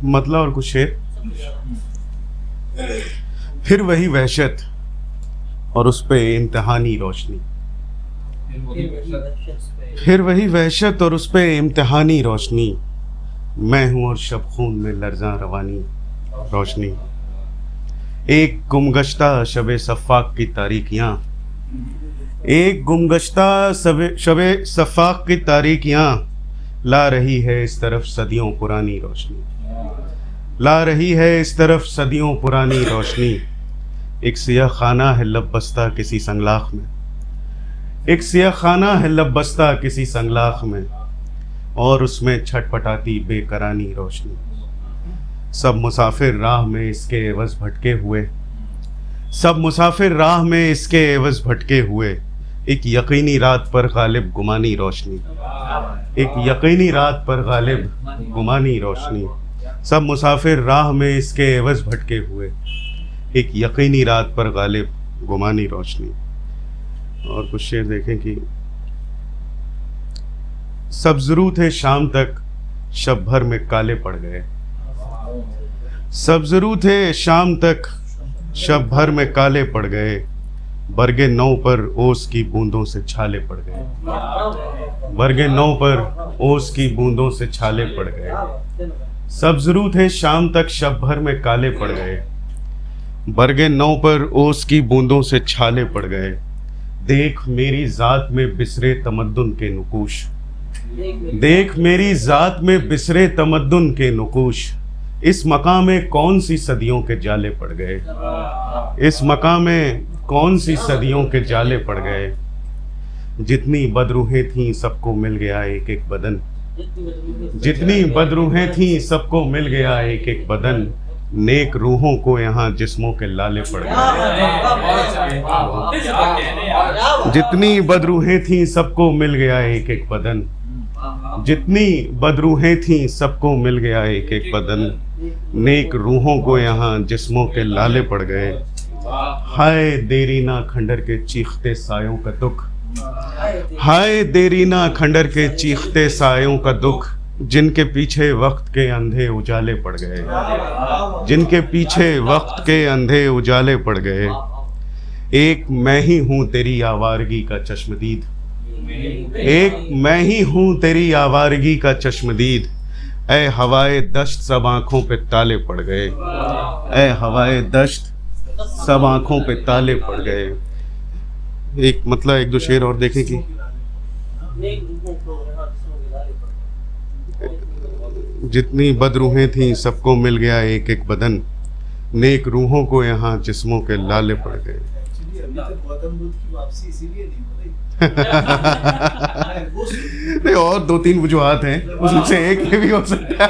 मतलब और कुछ शेर। फिर वही वहशत और उस पे इम्तिहानी रोशनी, फिर वही वहशत और उस पे इम्तिहानी रोशनी, मैं हूँ और शब खून में लर्ज़ां रवानी रोशनी। एक गुमगश्ता शबे सफ़ाक की तारीकियाँ, एक गुमगश्ता शबे सफ़ाक की तारीकियाँ, ला रही है इस तरफ सदियों पुरानी रोशनी, ला रही है इस तरफ सदियों पुरानी रोशनी। एक सिया खाना है लब बस्ता किसी संगलाख में, एक सिया खाना है लब बस्ता किसी संगलाख में, और उसमें छटपटाती बेकरानी रोशनी। सब मुसाफिर राह में इसके एवज़ भटके हुए, सब मुसाफिर राह में इसके एवज़ भटके हुए, एक यकीनी रात पर गालिब गुमानी रोशनी, एक यकीनी रात पर गालिब गुमानी रोशनी। सब मुसाफिर राह में इसके एवज़ भटके हुए, एक यकीनी रात पर गालिब गुमानी रोशनी। और कुछ शेर देखें कि सब ज़रूर थे शाम तक शब भर में काले पड़ गए, सब ज़रूर थे शाम तक शब भर में काले पड़ गए, बरगे नौ पर ओस की बूंदों से छाले पड़ गए, बरगे नौ पर ओस की बूंदों से छाले पड़ गए। सब ज़रूर थे शाम तक शब भर में काले पड़ गए, बरगे नौ पर ओस की बूंदों से छाले पड़ गए। देख मेरी ज़ात में बिसरे तमद्दुन के नुकूश, देख मेरी ज़ात में बिसरे तमद्दुन के नुकूश, इस मकाम में कौन सी सदियों के जाले पड़ गए, इस मकाम में कौन सी सदियों के जाले पड़ गए। जितनी बदरूहें थीं सबको मिल गया एक एक बदन, जितनी बदरूहें थीं सबको मिल गया एक एक बदन, नेक रूहों को यहाँ जिस्मों के लाले पड़ गए। जितनी बदरूहें थीं सबको मिल गया एक एक बदन, जितनी बदरूहें थीं सबको मिल गया एक एक बदन, नेक रूहों को यहाँ जिस्मों के लाले पड़ गए। हाय देरीना खंडर के चीखते सायों का दुख, हाय देरीना खंडर के चीखते सायों का दुख, जिनके पीछे वक्त के अंधे उजाले पड़ गए, जिनके पीछे वक्त के अंधे उजाले पड़ गए। एक मैं ही हूँ तेरी आवारगी का चश्मदीद, एक मैं ही हूँ तेरी आवारगी का चश्मदीद, ऐ हवाए दश्त सब आँखों पे ताले पड़ गए, ऐ हवाए दश्त सब आँखों पे ताले पड़ गए। एक मतलब एक दो शेर और देखें कि जितनी बदरूहें थीं सबको मिल गया एक एक बदन, नेक रूहों को यहाँ जिस्मों के लाले पड़ गए। नहीं, और दो तीन वजूहात हैं, उसमें से एक ये भी हो सकता है।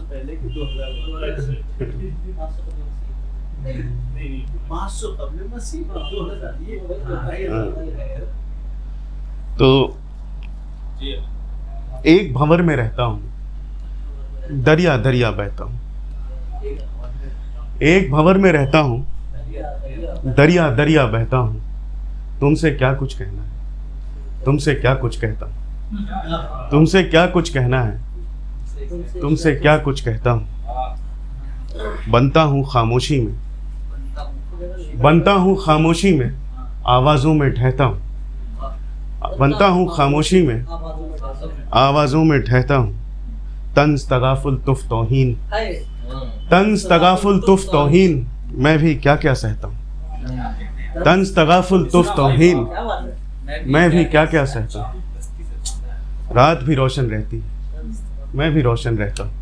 पहले कि 2000 तो एक भंवर में रहता हूँ, दरिया दरिया बहता हूँ, एक भंवर में रहता हूँ, दरिया दरिया बहता हूँ। तुमसे क्या कुछ कहना है, तुमसे क्या कुछ कहता हूँ, तुमसे क्या कुछ कहना है, तुमसे क्या कुछ कहता हूँ। बनता हूँ खामोशी में, बनता हूँ खामोशी में, आवाज़ों में ठहता हूँ, बनता हूँ खामोशी में, आवाज़ों में ठहता हूँ। तंज तगाफुल तुफ तौहीन, तंज तगाफुल तुफ तौहीन, मैं भी क्या क्या सहता हूँ। तंज तगाफुल तुफ तौहीन, मैं भी क्या क्या सहता हूँ। रात भी रोशन रहती है, मैं भी रोशन रहता हूँ,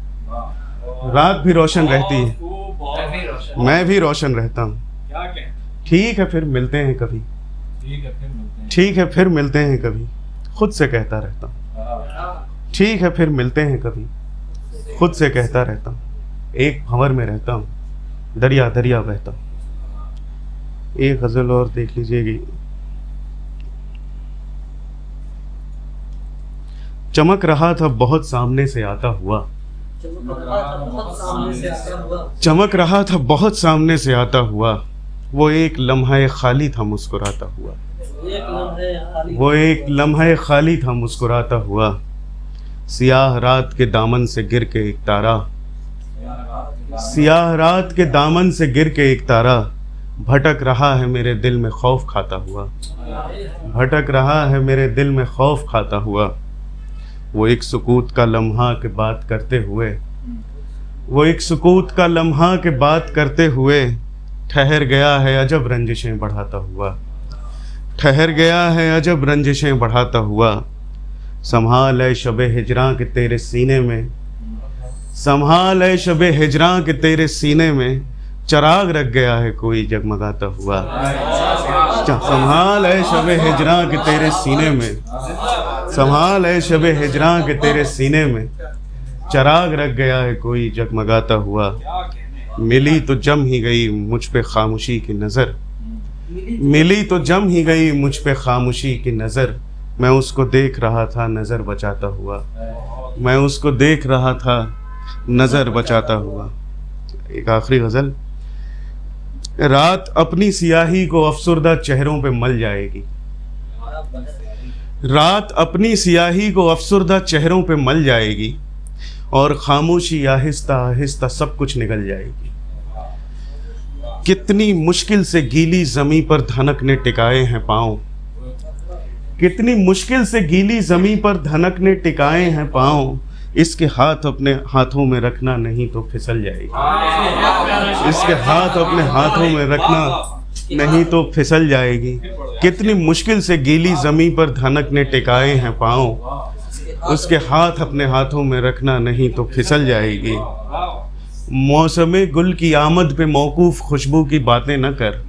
रात भी रोशन रहती है, मैं भी रोशन रहता हूँ। ठीक है फिर मिलते हैं कभी, ठीक है फिर मिलते हैं कभी, खुद से कहता रहता हूँ। ठीक है फिर मिलते हैं कभी, खुद से कहता रहता हूँ। एक भंवर में रहता हूँ, दरिया दरिया बहता हूँ। एक गज़ल और देख लीजिएगी। चमक रहा था बहुत सामने से आता हुआ, चमक रहा था बहुत सामने से आता हुआ, वो एक लम्हा खाली था मुस्कुराता हुआ, वो एक लम्हा खाली था मुस्कुराता हुआ। सियाह रात के दामन से गिर के एक तारा, सियाह रात के दामन से गिर के एक तारा भटक रहा है मेरे दिल में खौफ खाता हुआ, भटक रहा है मेरे दिल में खौफ खाता हुआ। वो एक सुकूत का लम्हा के बात करते हुए, वो एक सुकूत का लम्हा के बात करते हुए ठहर गया है अजब रंजिशें बढ़ाता हुआ, ठहर गया है अजब रंजिशें बढ़ाता हुआ। संभाल है शबे हिजरां के तेरे सीने में, संभाल है शबे हिजरां के तेरे सीने में चराग रख गया है कोई जगमगाता हुआ। संभाल है शबे हिजरां के तेरे सीने में, संभाल है शबे हिजरां के तेरे सीने में चराग रख गया है कोई जगमगाता हुआ। मिली तो जम ही गई मुझ पे खामोशी की नज़र, मिली तो जम ही गई मुझ पे खामोशी की नज़र। मैं उसको देख रहा था नज़र बचाता हुआ, मैं उसको देख रहा था नज़र बचाता हुआ। एक आखिरी गज़ल। रात अपनी सियाही को अफसुर्दा चेहरों पे मल जाएगी, रात अपनी सियाही को अफसुर्दा चेहरों पे मल जाएगी और खामोशी आहिस्ता आहिस्ता सब कुछ निकल जाएगी। कितनी मुश्किल से गीली ज़मीं पर धनक ने टिकाए हैं पाँव, कितनी मुश्किल से गीली ज़मीं पर धनक ने टिकाए हैं पाँव। इसके हाथ अपने हाथों में रखना नहीं तो फिसल जाएगी, इसके हाथ अपने हाथों में रखना नहीं तो फिसल जाएगी। कितनी मुश्किल से गीली ज़मीं पर धनक ने टिकाए हैं पाँव, उसके हाथ अपने हाथों में रखना नहीं तो फिसल जाएगी। मौसमे गुल की आमद पे मौकूफ़ खुशबू की बातें न कर,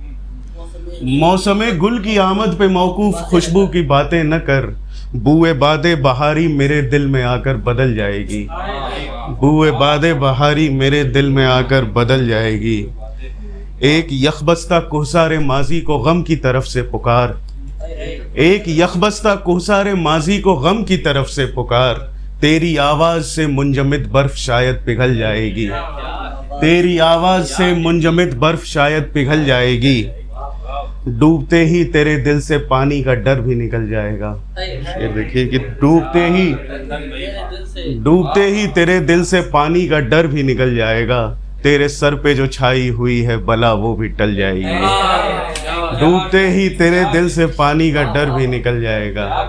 मौसमे गुल की आमद पे मौकूफ़ खुशबू की बातें न कर। बूए बादे बहारी मेरे दिल में आकर बदल जाएगी, बूए बादे बहारी मेरे दिल में आकर बदल जाएगी। एक यखबस्ता कोहसारे माजी को गम की तरफ से पुकार, एक यखबस्ता कोहसारे माजी को गम की तरफ से पुकार। तेरी आवाज़ से मुंजमद बर्फ शायद पिघल जाएगी, तेरी आवाज़ से मुंजमद बर्फ शायद पिघल जाएगी। डूबते ही तेरे दिल से पानी का डर भी निकल जाएगा। ये देखिए कि डूबते ही तेरे दिल से पानी का डर भी निकल जाएगा। तेरे सर पे जो छाई हुई है बला वो भी टल जाएगी, डूबते ही तेरे दिल से पानी का डर भी निकल जाएगा।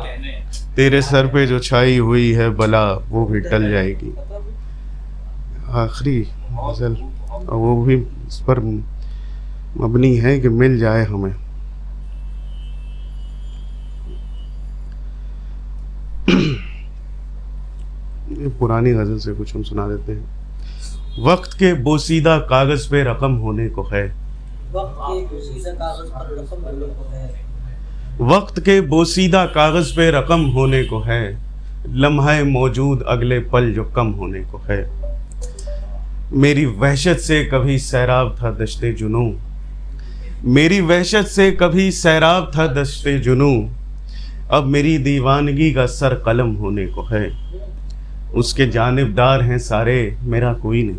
तेरे सर पे जो छाई हुई है बला वो भी टल जाएगी। आखिरी गज़ल, वो भी इस पर मबनी है कि मिल जाए हमें। ये पुरानी गज़ल से कुछ हम सुना देते हैं। वक्त के बोसीदा कागज़ पे रकम होने को है, वक्त के बोसीदा कागज़ पे रकम होने को है। लम्हा मौजूद अगले पल जो कम होने को है। मेरी वहशत से कभी सैराब था दश्ते जुनू, मेरी वहशत से कभी सैराब था दश्ते जुनू। अब मेरी दीवानगी का सर कलम होने को है। उसके जानिबदार हैं सारे मेरा कोई नहीं,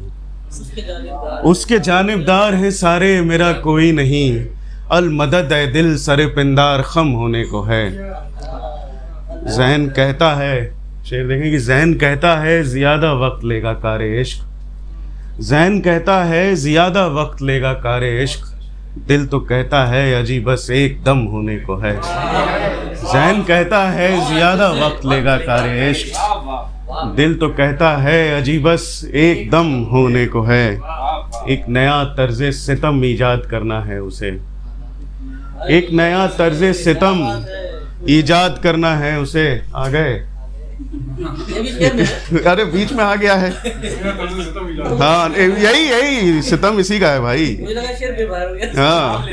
उसके जानिबदार हैं सारे मेरा कोई नहीं। अल मदद ए दिल सरे पिंदार खम होने को है। ज़हन कहता है, शेर देखें कि ज़हन कहता है ज़्यादा वक्त लेगा कारे इश्क, ज़हन कहता है ज़्यादा वक्त लेगा कारे इश्क। दिल तो कहता है अजी बस एक दम होने को है। ज़हन कहता है ज़्यादा वक्त लेगा कारे इश्क, दिल तो कहता है अजी बस एक दम होने को है। एक नया तर्ज़ सितम ईजाद करना है उसे, एक नया तर्ज़ सितम ईजाद करना है उसे। आ गए अरे बीच में आ गया है। हाँ यही सितम इसी का है भाई। हाँ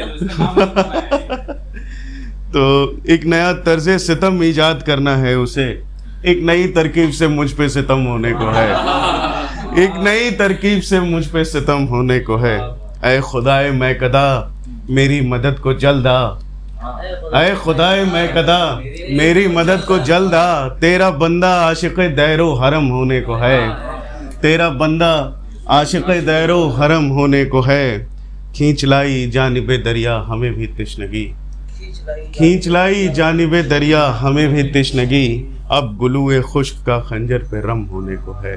तो एक नया तर्ज़ सितम ईजाद करना है उसे। एक नई तरकीब से मुझ पे सितम होने को है, एक नई तरकीब से मुझ पे सितम होने को है। ऐ खुदाए मैं कदा मेरी मदद को जल्द आ, ऐ खुदाए मैं कदा मेरी मदद को जल्द आ। तेरा बंदा आशिक़ दैरो हरम होने को है, तेरा बंदा आशिक़ दैरो हरम होने को है। खींच लाई जानिबे दरिया हमें भी तिश्नगी, खींच लाई जानिबे दरिया हमें भी तिश्नगी। अब गुलूए खुश्क का खंजर पे रम होने को है,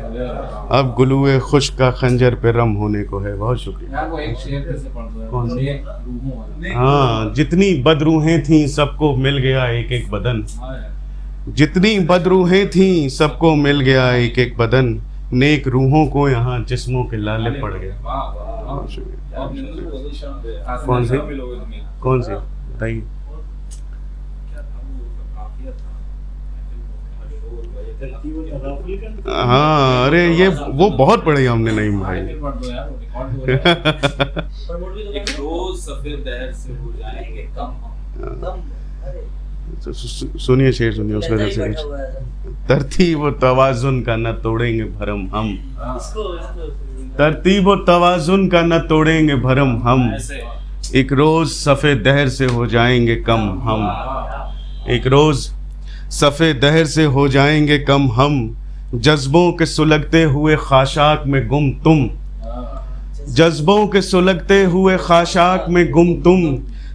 अब गुलूए खुश्क का खंजर पे रम होने को है। बहुत शुक्रिया। यार वो एक शेर कैसे पढ़ दो यार, कौन सा? नेक रूहों वाला। हाँ, जितनी बदरूहें थीं सबको मिल गया एक एक बदन, हाँ यार, जितनी बदरूहें थीं सबको मिल गया एक एक बदन। नेक रूहों को यहाँ जिस्मों के लाले पड़ गए। वाह वाह वाह। बहुत शुक्रिया। और निंदू पोजीशन पे कौन सी? शामिल हो गए तुम्हें। कौन सी बताइए? क्या था वो काफिया था, तरतीब तगाफुल का हाँ, अरे ये वो बहुत पढ़े हमने नईम भाई। फिर पढ़ दो यार, वो रिकॉर्ड हो रहा है। एक रोज सफेद दहर से हो जाएंगे कम हम। सुनिए शेर, सुनिए उसका जैसे तरतीब व तवाजुन का न तोड़ेंगे भरम हम, तरतीब व तवाजुन का न तोड़ेंगे भरम हम। ऐसे एक रोज सफ़े दहर से हो जाएंगे कम हम, एक रोज सफ़े दहर से हो जाएंगे कम हम। जज्बों के सुलगते हुए खाशाक में गुम तुम, जज्बों के सुलगते हुए खाशाक में गुम तुम।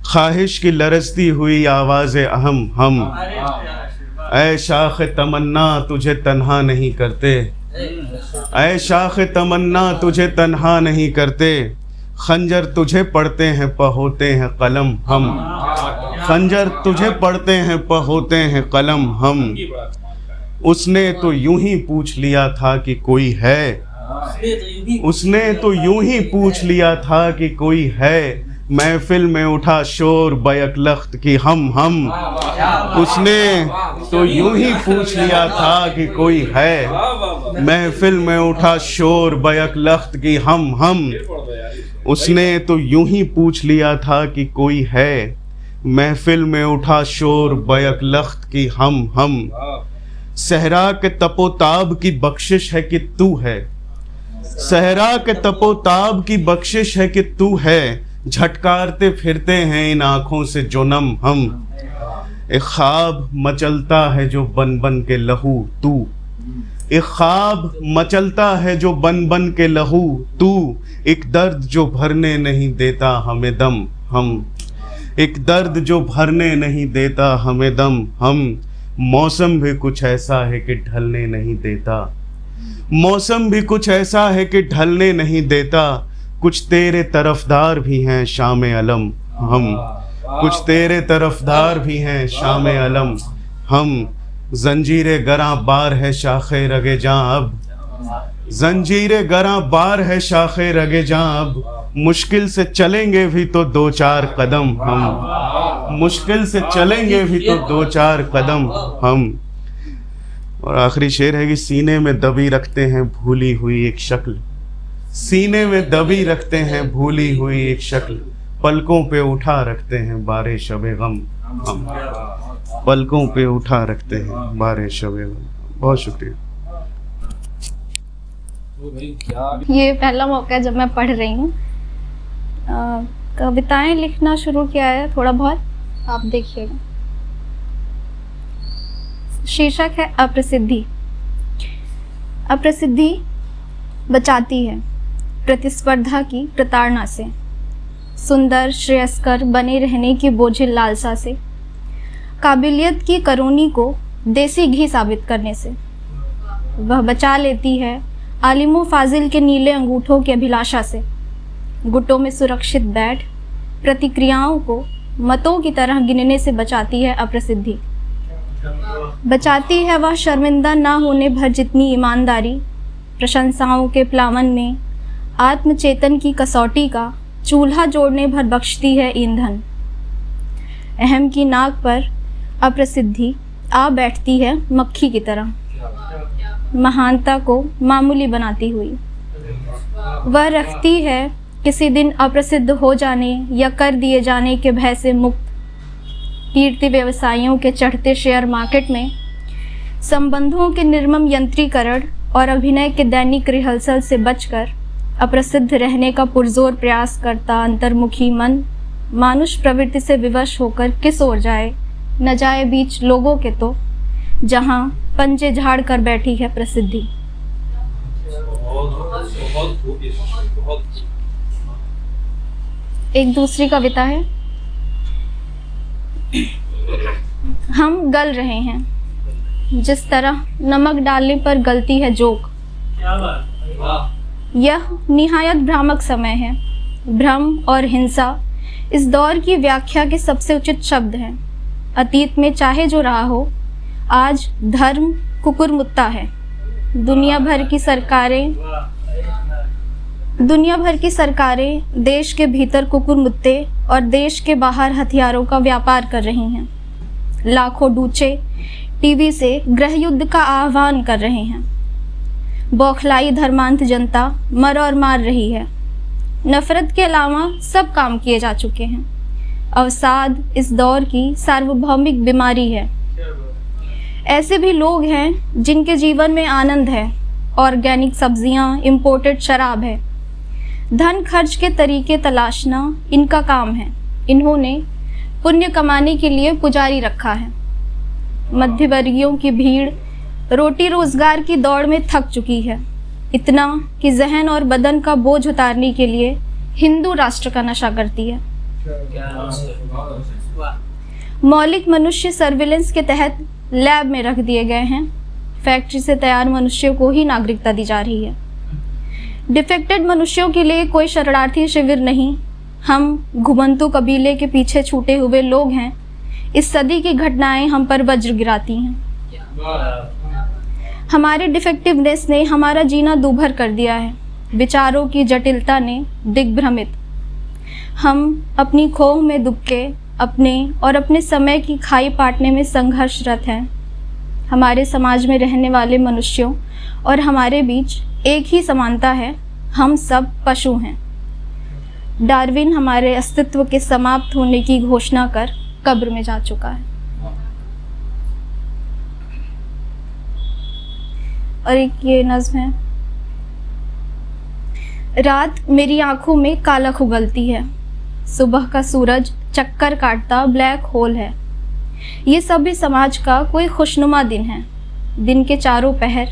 ख्वाहिश की लरजती हुई आवाज़ अहम हम। ऐ शाख तमन्ना तुझे तन्हा नहीं करते, ऐ शाख तमन्ना तुझे तन्हा नहीं करते। खंजर तुझे पढ़ते हैं पहोते हैं कलम हम, खंजर तुझे पढ़ते हैं पहोते हैं कलम हम। की बड़ा कमाल का है। उसने तो यूं ही पूछ लिया था कि कोई है, उसने तो यूं ही पूछ लिया था कि कोई है। महफिल में उठा शोर बैक लख्त की हम, उसने तो यूं ही पूछ लिया था कि कोई है। महफिल में उठा शोर बैक लख्त की हम, फिर पढ़ दो यार। उसने तो यूं ही पूछ लिया था कि कोई है। महफिल में उठा शोर बैक लख्त की हम। सहरा के तपोताब की बख्शिश है कि तू है, सहरा के तपोताब की बख्शिश है कि तू है। झटकारते फिरते हैं इन आँखों से जो नम हम। एक ख्वाब मचलता है जो बन बन के लहू तू, एक ख्वाब मचलता है जो बन बन के लहू तू। एक दर्द जो भरने नहीं देता हमें दम हम, एक दर्द जो भरने नहीं देता हमें दम हम। मौसम भी कुछ ऐसा है कि ढलने नहीं देता, मौसम भी कुछ ऐसा है कि ढलने नहीं देता। कुछ तेरे तरफदार भी हैं शाम अलम हम, कुछ तेरे तरफदार भी हैं शाम अलम हम। जंजीरे गरां बार है शाखे रगे जां अब, जंजीरे गरां बार है शाखे रगे जां अब। मुश्किल से चलेंगे भी तो दो चार कदम हम, मुश्किल से चलेंगे भी तो दो चार कदम हम। और आखिरी शेर है कि सीने में दबी रखते हैं भूली हुई एक शक्ल, सीने में दबी रखते हैं भूली हुई एक शक्ल। पलकों पे उठा रखते हैं बारे शबे गम हम, पलकों पे उठा रखते हैं बारे शबे गम। बहुत शुक्रिया। वो भाई क्या ये पहला मौका है जब मैं पढ़ रही हूँ। कविताएं लिखना शुरू किया है थोड़ा बहुत, आप देखिएगा। शीर्षक है अप्रसिद्धि। अप्रसिद्धि बचाती है प्रतिस्पर्धा की प्रताड़ना से, सुंदर श्रेयस्कर बने रहने की बोझिल लालसा से, काबिलियत की करोनी को देसी घी साबित करने से। वह बचा लेती है आलिमो फाजिल के नीले अंगूठों की अभिलाषा से, गुटों में सुरक्षित बैठ प्रतिक्रियाओं को मतों की तरह गिनने से बचाती है अप्रसिद्धि। बचाती है वह शर्मिंदा ना होने भर जितनी ईमानदारी, प्रशंसाओं के प्लावन में आत्मचेतन की कसौटी का चूल्हा जोड़ने भर बख्शती है ईंधन। अहम की नाक पर अप्रसिद्धि आ बैठती है मक्खी की तरह, महानता को मामूली बनाती हुई। वह रखती है किसी दिन अप्रसिद्ध हो जाने या कर दिए जाने के भय से मुक्त। कीर्ति व्यवसायियों के चढ़ते शेयर मार्केट में संबंधों के निर्मम यंत्रीकरण और अभिनय के दैनिक रिहर्सल से बचकर अप्रसिद्ध रहने का पुरजोर प्रयास करता अंतर्मुखी मन मानुष प्रवृत्ति से विवश होकर किस ओर जाए न जाए बीच लोगों के, तो जहाँ पंजे झाड़ कर बैठी है प्रसिद्धि। बहुत खूब यशस्वी, बहुत खूब। एक दूसरी कविता है। हम गल रहे हैं जिस तरह नमक डालने पर गलती है जोक। क्या बात। वाह। यह निहायत भ्रामक समय है। भ्रम और हिंसा इस दौर की व्याख्या के सबसे उचित शब्द हैं। अतीत में चाहे जो रहा हो, आज धर्म कुकुरमुत्ता है। दुनिया भर की सरकारें देश के भीतर कुकुरमुत्ते और देश के बाहर हथियारों का व्यापार कर रही हैं। लाखों डूचे टीवी से गृह युद्ध का आह्वान कर रहे हैं। बौखलाई धर्मांध जनता मर और मार रही है। नफरत के अलावा सब काम किए जा चुके हैं। अवसाद इस दौर की सार्वभौमिक बीमारी है। ऐसे भी लोग हैं जिनके जीवन में आनंद है। ऑर्गेनिक सब्जियां, इंपोर्टेड शराब है। धन खर्च के तरीके तलाशना इनका काम है। इन्होंने पुण्य कमाने के लिए पुजारी रखा है। मध्यवर्गीयों की भीड़ रोटी रोजगार की दौड़ में थक चुकी है, इतना कि जहन और बदन का बोझ उतारने के लिए हिंदू राष्ट्र का नशा करती है। मौलिक मनुष्य सर्विलेंस के तहत लैब में रख दिए गए हैं। फैक्ट्री से तैयार मनुष्यों को ही नागरिकता दी जा रही है। डिफेक्टेड मनुष्यों के लिए कोई शरणार्थी शिविर नहीं। हम घुमंतु कबीले के पीछे छूटे हुए लोग हैं। इस सदी की घटनाएं हम पर वज्र गिराती हैं। हमारे डिफेक्टिवनेस ने हमारा जीना दूभर कर दिया है। विचारों की जटिलता ने दिग्भ्रमित। हम अपनी खोह में दुबके अपने और अपने समय की खाई पाटने में संघर्षरत हैं। हमारे समाज में रहने वाले मनुष्यों और हमारे बीच एक ही समानता है, हम सब पशु हैं। डार्विन हमारे अस्तित्व के समाप्त होने की घोषणा कर कब्र में जा चुका है। और एक ये नज्म है। रात मेरी आंखों में कालख उगलती है। सुबह का सूरज चक्कर काटता ब्लैक होल है। ये सभी समाज का कोई खुशनुमा दिन है। दिन के चारों पहर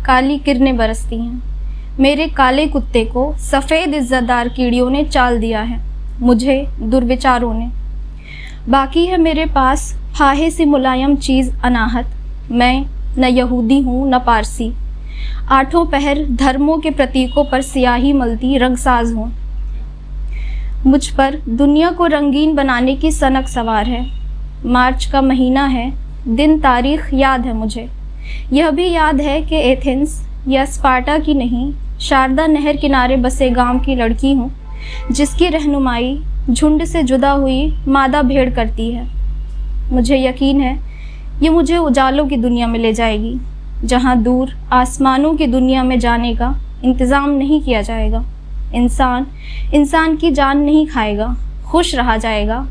काली किरणें बरसती हैं। मेरे काले कुत्ते को सफ़ेद इज्जतदार कीड़ियों ने चाल दिया है, मुझे दुर्विचारों ने। बाकी है मेरे पास फाहे सी मुलायम चीज़ अनाहत। मैं न यहूदी हूँ न पारसी। आठों पहर धर्मों के प्रतीकों पर सियाही मलती रंगसाज हूँ। मुझ पर दुनिया को रंगीन बनाने की सनक सवार है। मार्च का महीना है, दिन तारीख याद है मुझे। यह भी याद है कि एथेंस या स्पार्टा की नहीं, शारदा नहर किनारे बसे गांव की लड़की हूँ, जिसकी रहनुमाई झुंड से जुदा हुई मादा भेड़ करती है। मुझे यकीन है ये मुझे उजालों की दुनिया में ले जाएगी, जहाँ दूर आसमानों की दुनिया में जाने का इंतज़ाम नहीं किया जाएगा। इंसान की जान नहीं खाएगा, खुश रहा जाएगा।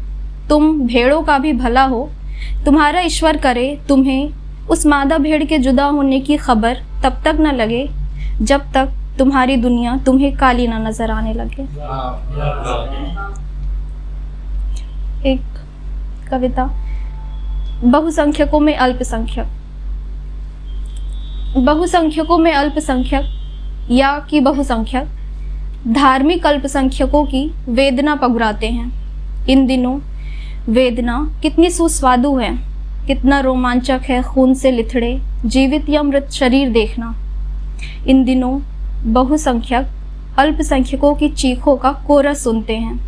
तुम भेड़ों का भी भला हो। तुम्हारा ईश्वर करे तुम्हें उस मादा भेड़ के जुदा होने की खबर तब तक न लगे जब तक तुम्हारी दुनिया तुम्हें काली न नजर आने लगे। एक कविता। बहुसंख्यकों में अल्पसंख्यक। बहुसंख्यकों में अल्पसंख्यक या कि बहुसंख्यक धार्मिक अल्पसंख्यकों की वेदना पगुराते हैं। इन दिनों वेदना कितनी सुस्वादु है, कितना रोमांचक है खून से लिथड़े जीवित या मृत शरीर देखना। इन दिनों बहुसंख्यक अल्पसंख्यकों की चीखों का कोरस सुनते हैं,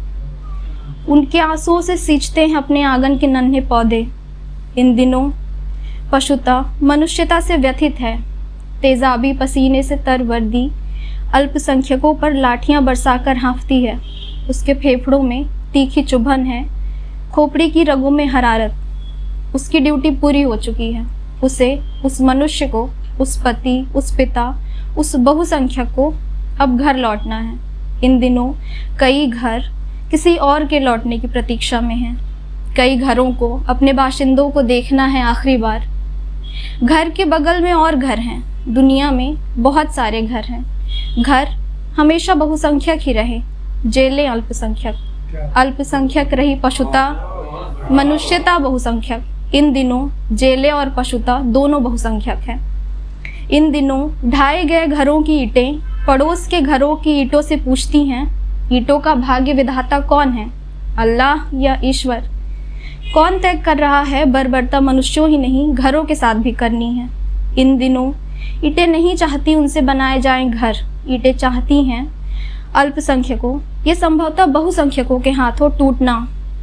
उनके आंसुओं से सींचते हैं अपने आंगन के नन्हे पौधे। इन दिनों पशुता मनुष्यता से व्यथित है, तेजाबी पसीने से तरवर्दी अल्पसंख्यकों पर लाठियां बरसाकर हाँफती है। उसके फेफड़ों में तीखी चुभन है, खोपड़ी की रगों में हरारत। उसकी ड्यूटी पूरी हो चुकी है। उसे, उस मनुष्य को, उस पति, उस पिता, उस बहुसंख्यक को अब घर लौटना है। इन दिनों कई घर किसी और के लौटने की प्रतीक्षा में हैं। कई घरों को अपने बाशिंदों को देखना है आखिरी बार। घर के बगल में और घर हैं। दुनिया में बहुत सारे घर हैं। घर हमेशा बहुसंख्यक ही रहे, जेलें अल्पसंख्यक। अल्पसंख्यक रही पशुता, मनुष्यता बहुसंख्यक। इन दिनों जेलें और पशुता दोनों बहुसंख्यक हैं। इन दिनों ढाए गए घरों की ईंटें पड़ोस के घरों की ईंटों से पूछती हैं, ईंटों का भाग्य विधाता कौन है, अल्लाह या ईश्वर? कौन तय कर रहा है? बर्बरता मनुष्यों ही नहीं, घरों के साथ भी करनी है। इन दिनों ईंटें नहीं चाहती उनसे बनाए जाएं घर, ईंटें चाहती हैं अल्पसंख्यकों, ये संभवतः बहुसंख्यकों के हाथों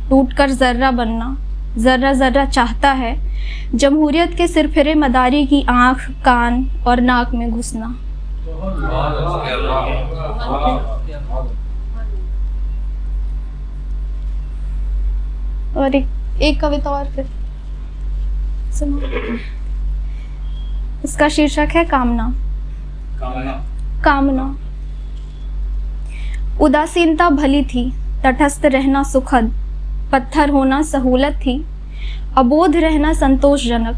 टूटकर जर्रा बनना। जर्रा जर्रा चाहता है जमहूरियत के सिरफिरे मदारी की आँख, कान और नाक में घुसना। और एक कविता और फिर सुनो। इसका शीर्षक है कामना। कामना। उदासीनता भली थी, तटस्थ रहना सुखद, पत्थर होना सहूलत थी, अबोध रहना संतोषजनक,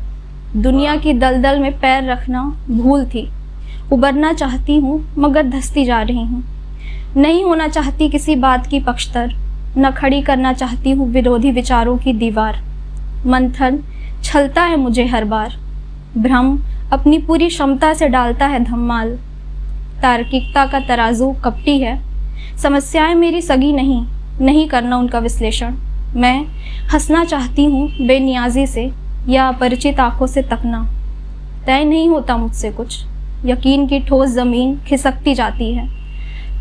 दुनिया की दलदल में पैर रखना भूल थी। उबरना चाहती हूँ मगर धंसती जा रही हूँ, नहीं होना चाहती किसी बात की पक्षतर, न खड़ी करना चाहती हूँ विरोधी विचारों की दीवार। मंथन छलता है मुझे हर बार, भ्रम अपनी पूरी क्षमता से डालता है धम्माल। तार्किकता का तराजू कपटी है, समस्याएं मेरी सगी नहीं करना उनका विश्लेषण। मैं हंसना चाहती हूँ बेनियाजी से या अपरिचित आंखों से तकना। तय नहीं होता मुझसे कुछ, यकीन की ठोस ज़मीन खिसकती जाती है।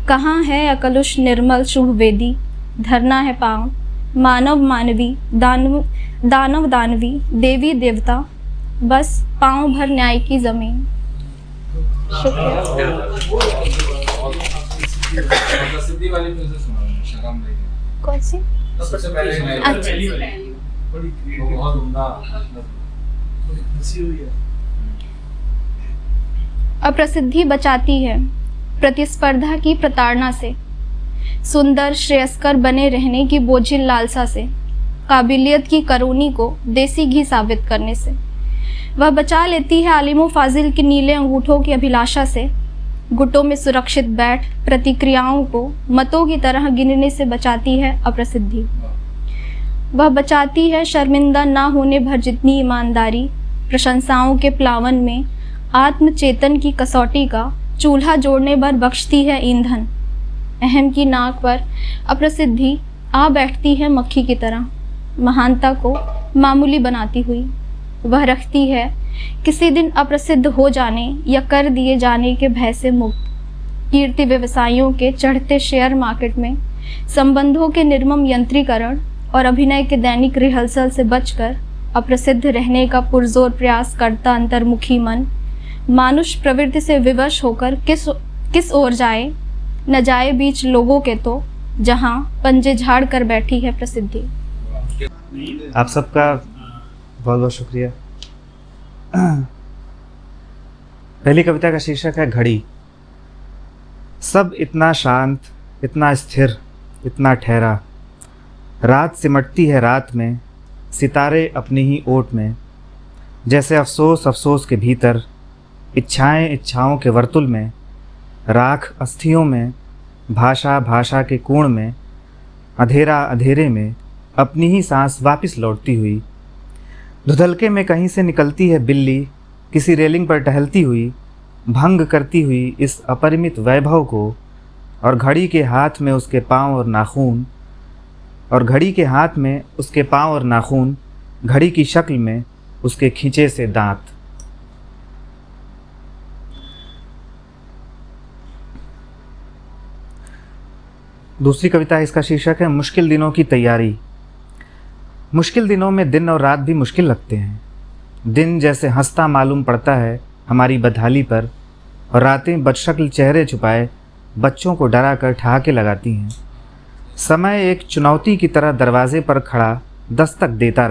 कहाँ है अकलुष निर्मल शुभ वेदी, धरना है पाँव मानव मानवी, दानव दानवी, देवी देवता, बस पाँव भर न्याय की ज़मीन। शुक्रिया। प्रसिद्धि वाली म्यूजिक सुना शगम भाई की। कौन सी? सबसे पहले वो बहुत उम्दा अप्रसिद्धि बचाती है प्रतिस्पर्धा की प्रताड़ना से, सुंदर श्रेयस्कर बने रहने की बोझिल लालसा से, काबिलियत की करोनी को देसी घी साबित करने से। वह बचा लेती है आलिमो फाजिल के नीले अंगूठों की अभिलाषा से, गुटों में सुरक्षित बैठ प्रतिक्रियाओं को मतों की तरह गिनने से बचाती है अप्रसिद्धि। वह बचाती है शर्मिंदा ना होने भर जितनी ईमानदारी, प्रशंसाओं के प्लावन में आत्मचेतन की कसौटी का चूल्हा जोड़ने भर बख्शती है ईंधन। अहम की नाक पर अप्रसिद्धि आ बैठती है मक्खी की तरह, महानता को मामूली बनाती हुई। वह रखती है किसी दिन अप्रसिद्ध हो जाने या कर दिए जाने के भय से मुक्त। कीर्ति व्यवसायियों के चढ़ते शेयर मार्केट में संबंधों के निर्मम यंत्रीकरण और अभिनय के दैनिक रिहर्सल से बचकर अप्रसिद्ध रहने का पुरजोर प्रयास करता अंतर्मुखी मन मानुष प्रवृत्ति से विवश होकर किस ओर जाए न जाए बीच लोगों के, तो जहां पंजे झाड़ कर बैठी है प्रसिद्धि। आप सबका बहुत बहुत शुक्रिया। पहली कविता का शीर्षक है घड़ी। सब इतना शांत, इतना स्थिर, इतना ठहरा, रात सिमटती है रात में, सितारे अपनी ही ओट में, जैसे अफसोस अफसोस के भीतर, इच्छाएं इच्छाओं के वर्तुल में, राख अस्थियों में, भाषा भाषा के कोण में, अंधेरा अंधेरे में, अपनी ही सांस वापस लौटती हुई। धुधलके में कहीं से निकलती है बिल्ली, किसी रेलिंग पर टहलती हुई, भंग करती हुई इस अपरिमित वैभव को, और घड़ी के हाथ में उसके पाँव और नाखून, घड़ी की शक्ल में उसके खींचे से दांत। दूसरी कविता, इसका शीर्षक है मुश्किल दिनों की तैयारी। मुश्किल दिनों में दिन और रात भी मुश्किल लगते हैं। दिन जैसे हंसता मालूम पड़ता है हमारी बदहाली पर, और रातें बदशक्ल चेहरे छुपाए बच्चों को डरा कर ठहाके लगाती हैं। समय एक चुनौती की तरह दरवाजे पर खड़ा दस्तक देता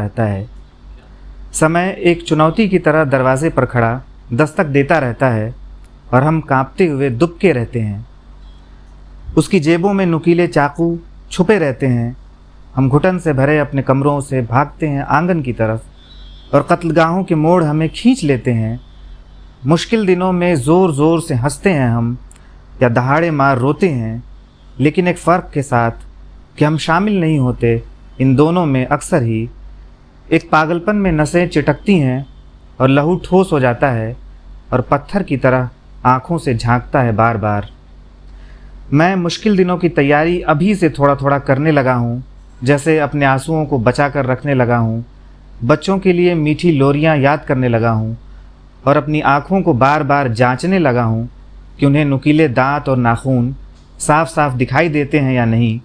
रहता है, और हम कांपते हुए दुबके रहते हैं। उसकी जेबों में नुकीले चाकू छुपे रहते हैं। हम घुटन से भरे अपने कमरों से भागते हैं आंगन की तरफ, और कत्लगाहों के मोड़ हमें खींच लेते हैं। मुश्किल दिनों में ज़ोर ज़ोर से हंसते हैं हम, या दहाड़े मार रोते हैं, लेकिन एक फ़र्क के साथ कि हम शामिल नहीं होते इन दोनों में। अक्सर ही एक पागलपन में नसें चिटकती हैं और लहू ठोस हो जाता है, और पत्थर की तरह आँखों से झांकता है बार बार। मैं मुश्किल दिनों की तैयारी अभी से थोड़ा थोड़ा करने लगा हूँ, जैसे अपने आंसुओं को बचा कर रखने लगा हूँ, बच्चों के लिए मीठी लोरियाँ याद करने लगा हूँ और अपनी आँखों को बार बार जांचने लगा हूँ कि उन्हें नुकीले दांत और नाखून साफ साफ दिखाई देते हैं या नहीं।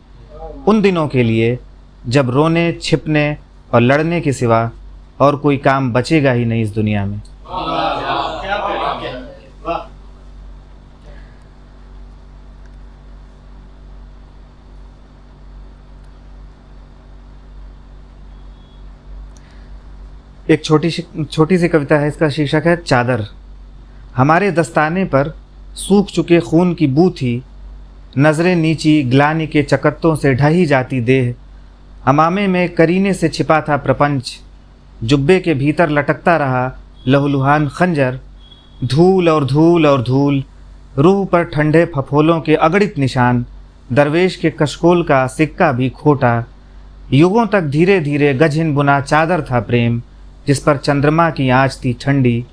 उन दिनों के लिए जब रोने, छिपने और लड़ने के सिवा और कोई काम बचेगा ही नहीं इस दुनिया में। एक छोटी सी कविता है, इसका शीर्षक है चादर। हमारे दस्ताने पर सूख चुके खून की बू थी, नज़रें नीची ग्लानि के चकत्तों से ढही जाती देह, अमामे में करीने से छिपा था प्रपंच, जुब्बे के भीतर लटकता रहा लहूलुहान खंजर, धूल और धूल और धूल, रूह पर ठंडे फफोलों के अगणित निशान, दरवेश के कशकोल का सिक्का भी खोटा, युगों तक धीरे धीरे गजहिन बुना चादर था प्रेम, जिस पर चंद्रमा की आँच थी ठंडी,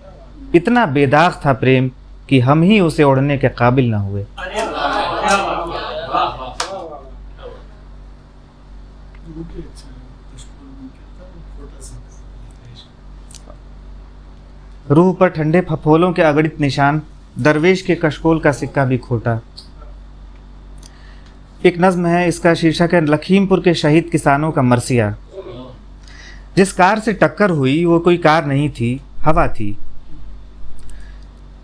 इतना बेदाग था प्रेम कि हम ही उसे ओढ़ने के काबिल न हुए। रूह पर ठंडे फफोलों के अगणित निशान, दरवेश के कशकोल का सिक्का भी खोटा। एक नज्म है, इसका शीर्षक है लखीमपुर के शहीद किसानों का मरसिया। जिस कार से टक्कर हुई वो कोई कार नहीं थी, हवा थी।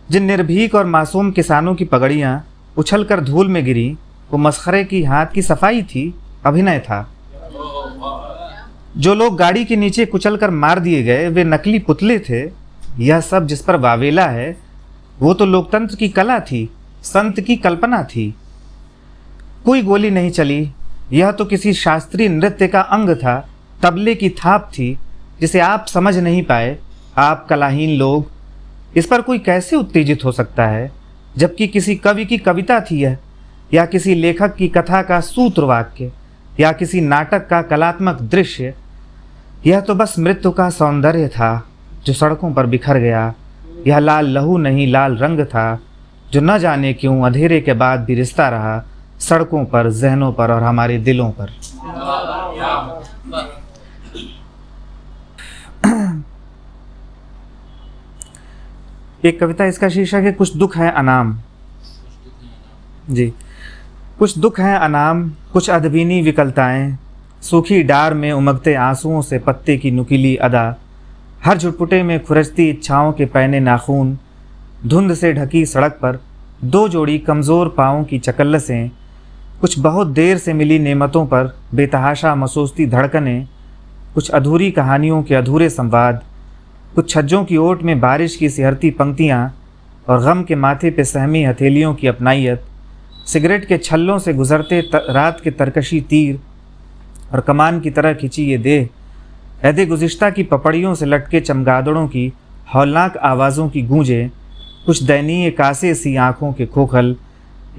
जिन निर्भीक और मासूम किसानों की पगड़ियां उछलकर धूल में गिरी, वो मसखरे की हाथ की सफाई थी, अभिनय था। जो लोग गाड़ी के नीचे कुचलकर मार दिए गए वे नकली पुतले थे। यह सब जिस पर वावेला है वो तो लोकतंत्र की कला थी, संत की कल्पना थी। कोई गोली नहीं चली, यह तो किसी शास्त्रीय नृत्य का अंग था, तबले की थाप थी जिसे आप समझ नहीं पाए, आप कलाहीन लोग। इस पर कोई कैसे उत्तेजित हो सकता है, जबकि किसी कवि की कविता थी यह, या किसी लेखक की कथा का सूत्र वाक्य, या किसी नाटक का कलात्मक दृश्य। यह तो बस मृत्यु का सौंदर्य था जो सड़कों पर बिखर गया। यह लाल लहू नहीं, लाल रंग था जो न जाने क्यों अंधेरे के बाद भी रिश्ता रहा सड़कों पर, जहनों पर और हमारे दिलों पर। एक कविता, इसका शीर्षक है कुछ दुख है अनाम। जी, कुछ दुख है अनाम, कुछ अदबीनी विकलताएं, सूखी डार में उमगते आंसुओं से पत्ते की नुकीली अदा, हर झुटपुटे में खुरचती इच्छाओं के पैने नाखून, धुंध से ढकी सड़क पर दो जोड़ी कमज़ोर पाँवों की चकल्लसें, कुछ बहुत देर से मिली नेमतों पर बेतहाशा महसूसती धड़कनें, कुछ अधूरी कहानियों के अधूरे संवाद, कुछ छज्जों की ओट में बारिश की सिहरती पंक्तियाँ और गम के माथे पे सहमी हथेलियों की अपनाइयत, सिगरेट के छल्लों से गुजरते रात के तरकशी तीर और कमान की तरह खिंची ये देह, ऐदे गुज़िश्ता की पपड़ियों से लटके चमगादड़ों की हौलनाक आवाज़ों की गूंजें, कुछ दयनीय कासे सी आँखों के खोखल,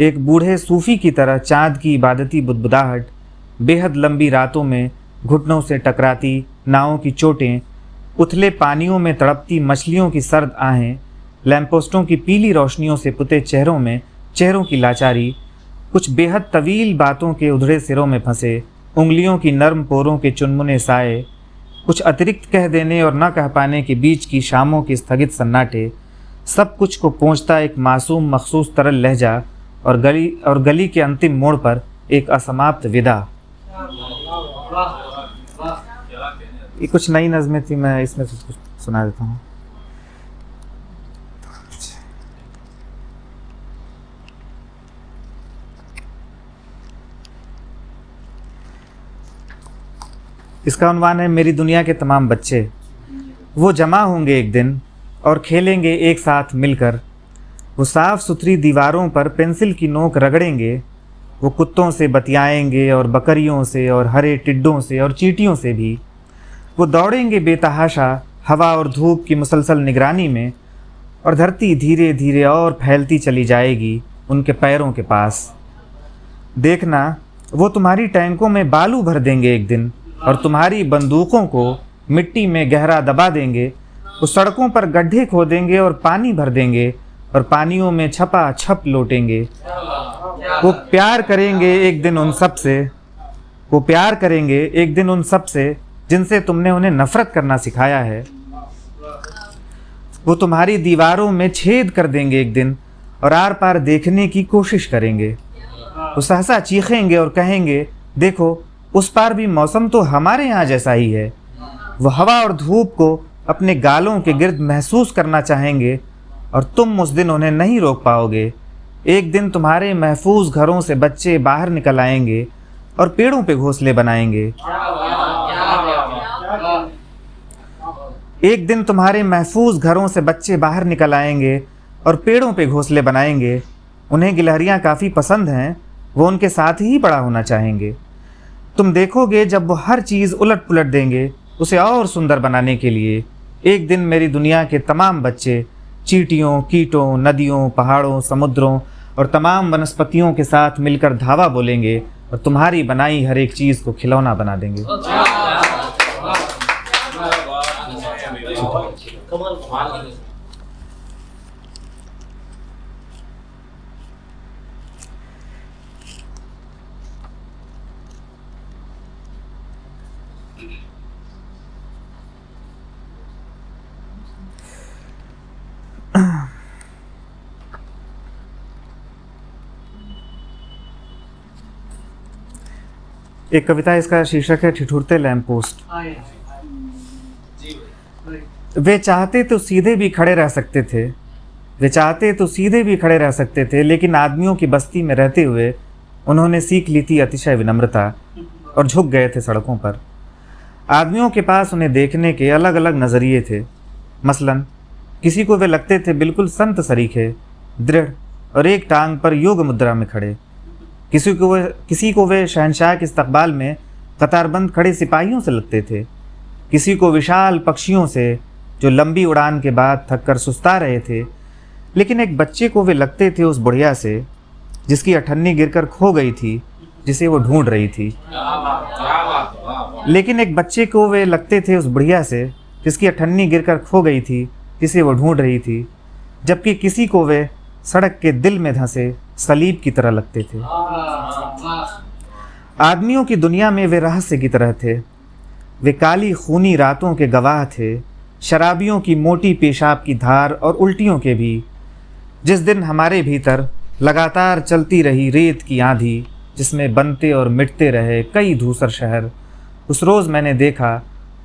एक बूढ़े सूफ़ी की तरह चाँद की इबादती बुदबुदाहट, बेहद लंबी रातों में घुटनों से टकराती नावों की चोटें, उथले पानियों में तड़पती मछलियों की सर्द आहें, लैंपपोस्टों की पीली रोशनियों से पुते चेहरों में चेहरों की लाचारी, कुछ बेहद तवील बातों के उधड़े सिरों में फंसे उंगलियों की नर्म पोरों के चुनमुने साए, कुछ अतिरिक्त कह देने और न कह पाने के बीच की शामों के स्थगित सन्नाटे, सब कुछ को पहुँचता एक मासूम मखसूस तरल लहजा और गली के अंतिम मोड़ पर एक असमाप्त विदा। ये कुछ नई नज़में थी, मैं इसमें से कुछ सुना देता हूँ। इसका उन्वान है मेरी दुनिया के तमाम बच्चे। वो जमा होंगे एक दिन और खेलेंगे एक साथ मिलकर। वो साफ़ सुथरी दीवारों पर पेंसिल की नोक रगड़ेंगे। वो कुत्तों से बतियाएंगे और बकरियों से और हरे टिड्डों से और चींटियों से भी। वो दौड़ेंगे बेतहाशा हवा और धूप की मुसलसल निगरानी में, और धरती धीरे धीरे और फैलती चली जाएगी उनके पैरों के पास। देखना, वो तुम्हारी टैंकों में बालू भर देंगे एक दिन और तुम्हारी बंदूकों को मिट्टी में गहरा दबा देंगे। वो सड़कों पर गड्ढे खोदेंगे और पानी भर देंगे और पानियों में छपा छप लौटेंगे। वो प्यार करेंगे एक दिन उन सब से, वो प्यार करेंगे एक दिन उन सब से जिनसे तुमने उन्हें नफरत करना सिखाया है। वो तुम्हारी दीवारों में छेद कर देंगे एक दिन और आर पार देखने की कोशिश करेंगे। वो सहसा चीखेंगे और कहेंगे, देखो उस पार भी मौसम तो हमारे यहाँ जैसा ही है। वो हवा और धूप को अपने गालों के गिर्द महसूस करना चाहेंगे और तुम उस दिन उन्हें नहीं रोक पाओगे। एक दिन तुम्हारे महफूज घरों से बच्चे बाहर निकल आएंगे और पेड़ों पे घोंसले बनाएंगे। एक दिन तुम्हारे महफूज घरों से बच्चे बाहर निकल आएंगे और पेड़ों पे घोंसले बनाएंगे। उन्हें गिलहरियाँ काफ़ी पसंद हैं, वो उनके साथ ही बड़ा होना चाहेंगे। तुम देखोगे जब वो हर चीज़ उलट पुलट देंगे उसे और सुंदर बनाने के लिए। एक दिन मेरी दुनिया के तमाम बच्चे चींटियों, कीटों, नदियों, पहाड़ों, समुद्रों और तमाम वनस्पतियों के साथ मिलकर धावा बोलेंगे और तुम्हारी बनाई हर एक चीज़ को खिलौना बना देंगे। एक कविता, इसका शीर्षक है ठिठुरते लैंप पोस्ट। वे चाहते तो सीधे भी खड़े रह सकते थे, वे चाहते तो सीधे भी खड़े रह सकते थे, लेकिन आदमियों की बस्ती में रहते हुए उन्होंने सीख ली थी अतिशय विनम्रता और झुक गए थे सड़कों पर। आदमियों के पास उन्हें देखने के अलग अलग नज़रिए थे। मसलन किसी को वे लगते थे बिल्कुल संत सरीखे, दृढ़ और एक टांग पर योग मुद्रा में खड़े। किसी को वे शहंशाह के इस्तकबाल में कतारबंद खड़े सिपाहियों से लगते थे। किसी को विशाल पक्षियों से जो लंबी उड़ान के बाद थककर सुस्ता रहे थे। लेकिन एक बच्चे को वे लगते थे उस बुढ़िया से जिसकी अठन्नी गिरकर खो गई थी, जिसे वो ढूंढ रही थी। लेकिन एक बच्चे को वे लगते थे उस बुढ़िया से जिसकी अठन्नी गिरकर खो गई थी, जिसे वो ढूंढ रही थी। जबकि किसी को वे सड़क के दिल में धंसे सलीब की तरह लगते थे। आदमियों की दुनिया में वे रहस्य की तरह थे। वे काली खूनी रातों के गवाह थे, शराबियों की मोटी पेशाब की धार और उल्टियों के भी। जिस दिन हमारे भीतर लगातार चलती रही रेत की आंधी, जिसमें बनते और मिटते रहे कई धूसर शहर, उस रोज़ मैंने देखा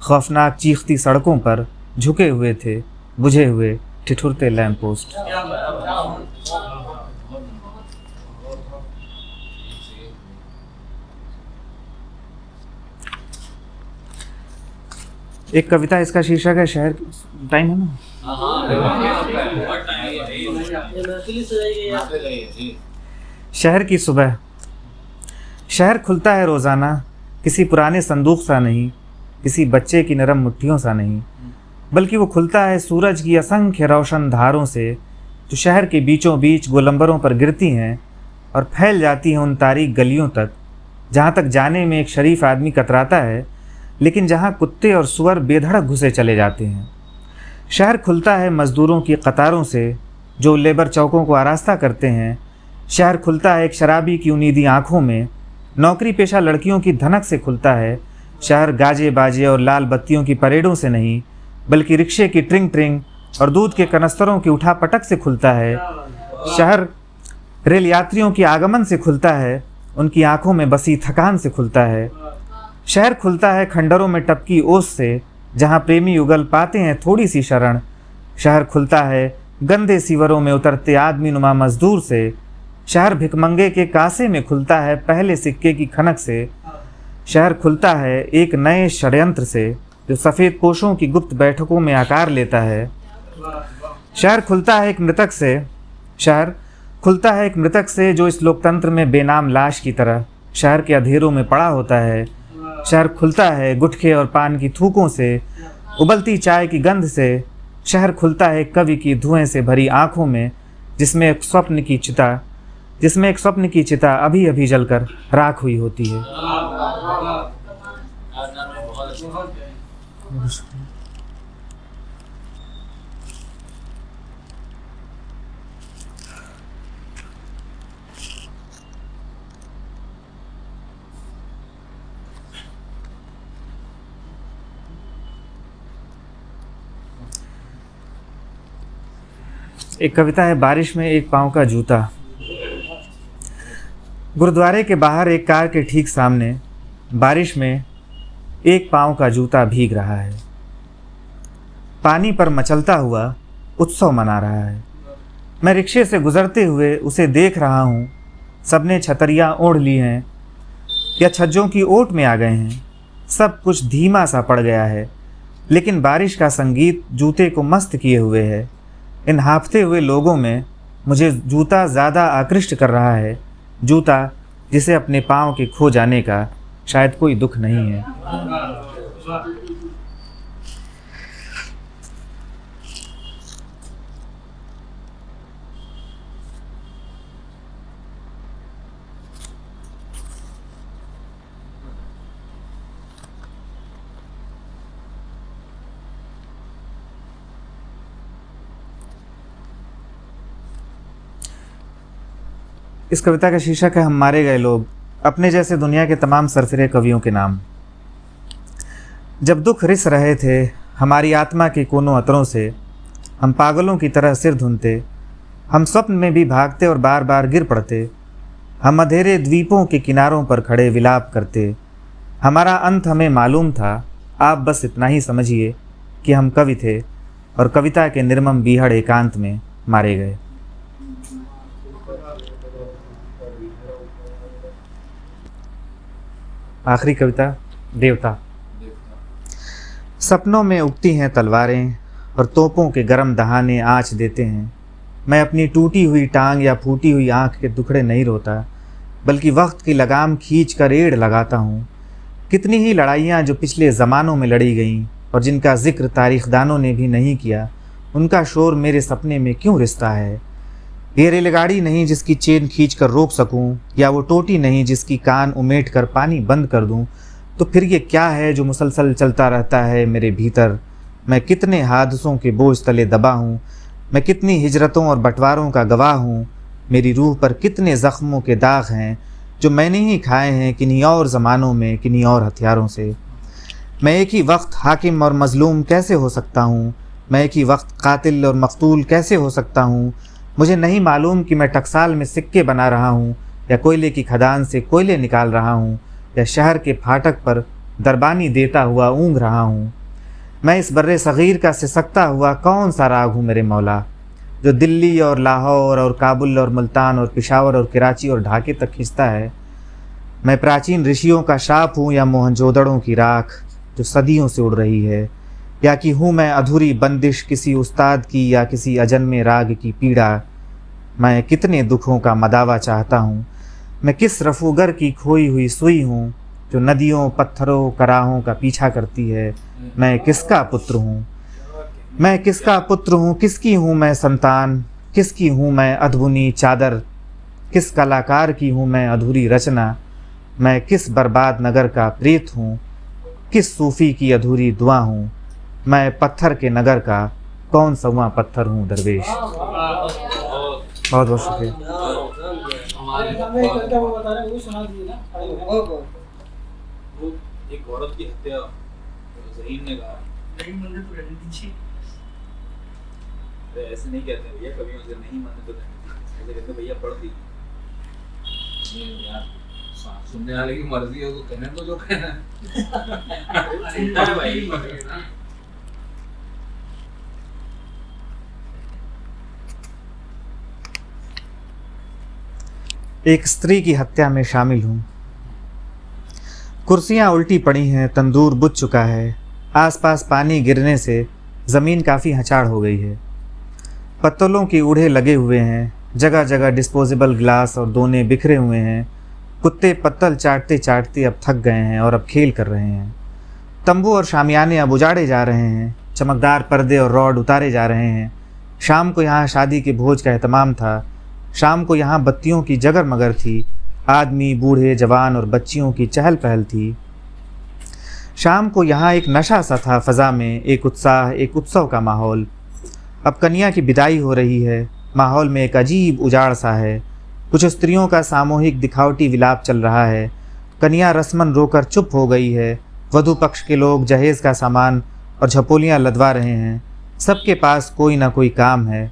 खौफनाक चीखती सड़कों पर झुके हुए थे बुझे हुए ठिठुरते लैंप पोस्ट। एक कविता, इसका शीर्षक है शहर। टाइम है ना? शहर की सुबह। शहर खुलता है रोज़ाना, किसी पुराने संदूक सा नहीं, किसी बच्चे की नरम मुट्ठियों सा नहीं, बल्कि वो खुलता है सूरज की असंख्य रोशन धारों से जो शहर के बीचों बीच गोलंबरों पर गिरती हैं और फैल जाती हैं उन तारीक गलियों तक, जहाँ तक जाने में एक शरीफ आदमी कतराता है, लेकिन जहाँ कुत्ते और सुअर बेधड़क घुसे चले जाते हैं। शहर खुलता है मज़दूरों की कतारों से जो लेबर चौकों को आरास्ता करते हैं। शहर खुलता है एक शराबी की उनीदी आँखों में, नौकरी पेशा लड़कियों की धनक से खुलता है। शहर गाजे बाजे और लाल बत्तियों की परेडों से नहीं, बल्कि रिक्शे की ट्रिंग ट्रिंग और दूध के कनस्तरों की उठापटक से खुलता है। शहर रेल यात्रियों की आगमन से खुलता है, उनकी आंखों में बसी थकान से खुलता है। शहर खुलता है खंडरों में टपकी ओस से, जहां प्रेमी युगल पाते हैं थोड़ी सी शरण। शहर खुलता है गंदे सीवरों में उतरते आदमी नुमा मजदूर से। शहर भिकमंगे के कासे में खुलता है पहले सिक्के की खनक से। शहर खुलता है एक नए षड्यंत्र से जो सफ़ेद पोशों की गुप्त बैठकों में आकार लेता है। शहर खुलता है एक मृतक से। शहर खुलता है एक मृतक से जो इस लोकतंत्र में बेनाम लाश की तरह शहर के अंधेरों में पड़ा होता है। शहर खुलता है गुटखे और पान की थूकों से, उबलती चाय की गंध से। शहर खुलता है कवि की धुएं से भरी आँखों में, जिसमें एक स्वप्न की चिता अभी अभी जलकर राख हुई होती है। एक कविता है बारिश में एक पाँव का जूता। गुरुद्वारे के बाहर एक कार के ठीक सामने बारिश में एक पाँव का जूता भीग रहा है। पानी पर मचलता हुआ उत्सव मना रहा है। मैं रिक्शे से गुजरते हुए उसे देख रहा हूँ। सबने छतरियाँ ओढ़ ली हैं या छज्जों की ओट में आ गए हैं। सब कुछ धीमा सा पड़ गया है, लेकिन बारिश का संगीत जूते को मस्त किए हुए है। इन हाँफते हुए लोगों में मुझे जूता ज़्यादा आकृष्ट कर रहा है, जूता जिसे अपने पाँव के खो जाने का शायद कोई दुख नहीं है। इस कविता का शीर्षक है हम मारे गए लोग, अपने जैसे दुनिया के तमाम सरफिरे कवियों के नाम। जब दुख रिस रहे थे हमारी आत्मा के कोनों अतरों से, हम पागलों की तरह सिर धुनते, हम स्वप्न में भी भागते और बार बार गिर पड़ते। हम अंधेरे द्वीपों के किनारों पर खड़े विलाप करते। हमारा अंत हमें मालूम था, आप बस इतना ही समझिए कि हम कवि थे और कविता के निर्मम बीहड़ एकांत में मारे गए। आखिरी कविता देवता। सपनों में उगती हैं तलवारें और तोपों के गर्म दहाने आँच देते हैं। मैं अपनी टूटी हुई टांग या फूटी हुई आँख के दुखड़े नहीं रोता, बल्कि वक्त की लगाम खींच कर एड़ लगाता हूँ। कितनी ही लड़ाइयाँ जो पिछले ज़मानों में लड़ी गईं और जिनका जिक्र तारीखदानों ने भी नहीं किया, उनका शोर मेरे सपने में क्यों रिश्ता है। ये रेलगाड़ी नहीं जिसकी चेन खींच कर रोक सकूं, या वो टोटी नहीं जिसकी कान उमेट कर पानी बंद कर दूं, तो फिर ये क्या है जो मुसलसल चलता रहता है मेरे भीतर। मैं कितने हादसों के बोझ तले दबा हूँ, मैं कितनी हिजरतों और बंटवारों का गवाह हूँ। मेरी रूह पर कितने ज़ख्मों के दाग हैं जो मैंने ही खाए हैं किन्हीं और ज़मानों में, किन्हीं और हथियारों से। मैं एक ही वक्त हाकिम और मज़लूम कैसे हो सकता हूँ, मैं एक ही वक्त कातिल और मकतूल कैसे हो सकता हूँ। मुझे नहीं मालूम कि मैं टकसाल में सिक्के बना रहा हूँ, या कोयले की खदान से कोयले निकाल रहा हूँ, या शहर के फाटक पर दरबानी देता हुआ ऊँघ रहा हूँ। मैं इस बर्रे सग़ीर का सिसकता हुआ कौन सा राग हूँ मेरे मौला, जो दिल्ली और लाहौर और काबुल और मुल्तान और पेशावर और कराची और ढाके तक खींचता है। मैं प्राचीन ऋषियों का शाप हूँ या मोहनजोदड़ों की राख जो सदियों से उड़ रही है, या कि हूँ मैं अधूरी बंदिश किसी उस्ताद की या किसी अजन्मे राग की पीड़ा। मैं कितने दुखों का मदावा चाहता हूँ, मैं किस रफूगर की खोई हुई सुई हूँ जो नदियों पत्थरों कराहों का पीछा करती है। मैं किसका पुत्र हूँ, मैं किसका पुत्र हूँ, किसकी हूँ मैं संतान, किसकी हूँ मैं अधबुनी चादर, किस कलाकार की हूँ मैं अधूरी रचना। मैं किस बर्बाद नगर का प्रेत हूँ, किस सूफ़ी की अधूरी दुआ हूँ। मैं पत्थर के नगर का कौन सवा पत्थर हूँ दरवेश। बहुत बहुत शुक्रिया। वो एक औरत की हत्या ज़हीन ने कहा, ऐसे नहीं कहते भैया, कभी उसे नहीं माने तो ऐसे कहते भैया पढ़ दी। यार सुनने वाले की मर्जी है तो कहने तो जो कहना है भाई। एक स्त्री की हत्या में शामिल हूँ। कुर्सियाँ उल्टी पड़ी हैं, तंदूर बुझ चुका है, आसपास पानी गिरने से ज़मीन काफ़ी हचाड़ हो गई है। पत्तलों की ऊढ़े लगे हुए हैं, जगह जगह डिस्पोजेबल ग्लास और दोने बिखरे हुए हैं। कुत्ते पत्तल चाटते चाटते अब थक गए हैं और अब खेल कर रहे हैं। तंबू और शामियाने अब उजाड़े जा रहे हैं, चमकदार पर्दे और रॉड उतारे जा रहे हैं। शाम को यहाँ शादी के भोज का एहतमाम था। शाम को यहाँ बत्तियों की जगर मगर थी, आदमी बूढ़े जवान और बच्चियों की चहल पहल थी। शाम को यहाँ एक नशा सा था फ़ज़ा में, एक उत्साह, एक उत्सव का माहौल। अब कन्या की विदाई हो रही है, माहौल में एक अजीब उजाड़ सा है। कुछ स्त्रियों का सामूहिक दिखावटी विलाप चल रहा है। कन्या रस्मन रोकर चुप हो गई है। वधू पक्ष के लोग जहेज़ का सामान और झपोलियाँ लदवा रहे हैं। सबके पास कोई ना कोई काम है।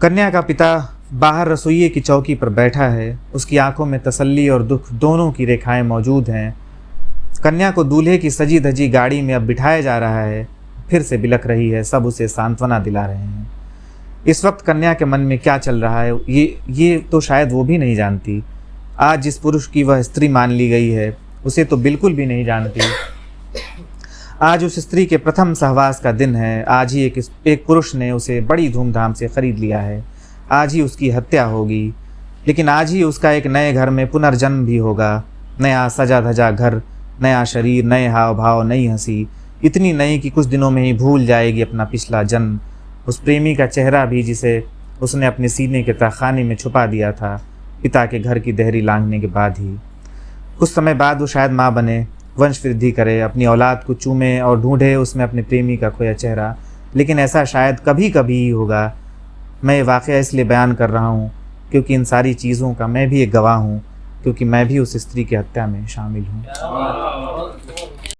कन्या का पिता बाहर रसोइये की चौकी पर बैठा है। उसकी आंखों में तसल्ली और दुख दोनों की रेखाएं मौजूद हैं। कन्या को दूल्हे की सजी धजी गाड़ी में अब बिठाया जा रहा है। फिर से बिलख रही है, सब उसे सांत्वना दिला रहे हैं। इस वक्त कन्या के मन में क्या चल रहा है ये तो शायद वो भी नहीं जानती। आज जिस पुरुष की वह स्त्री मान ली गई है उसे तो बिल्कुल भी नहीं जानती। आज उस स्त्री के प्रथम सहवास का दिन है। आज ही एक पुरुष ने उसे बड़ी धूमधाम से खरीद लिया है। आज ही उसकी हत्या होगी, लेकिन आज ही उसका एक नए घर में पुनर्जन्म भी होगा। नया सजा धजा घर, नया शरीर, नए हाव भाव, नई हंसी, इतनी नई कि कुछ दिनों में ही भूल जाएगी अपना पिछला जन्म। उस प्रेमी का चेहरा भी जिसे उसने अपने सीने के तहखाने में छुपा दिया था पिता के घर की देहरी लांघने के बाद ही। कुछ समय बाद वो शायद माँ बने, वंश वृद्धि करे, अपनी औलाद को चूमे और ढूंढे उसमें अपने प्रेमी का खोया चेहरा। लेकिन ऐसा शायद कभी कभी ही होगा। मैं ये वाक़या इसलिए बयान कर रहा हूँ क्योंकि इन सारी चीज़ों का मैं भी एक गवाह हूँ, क्योंकि मैं भी उस स्त्री की हत्या में शामिल हूँ।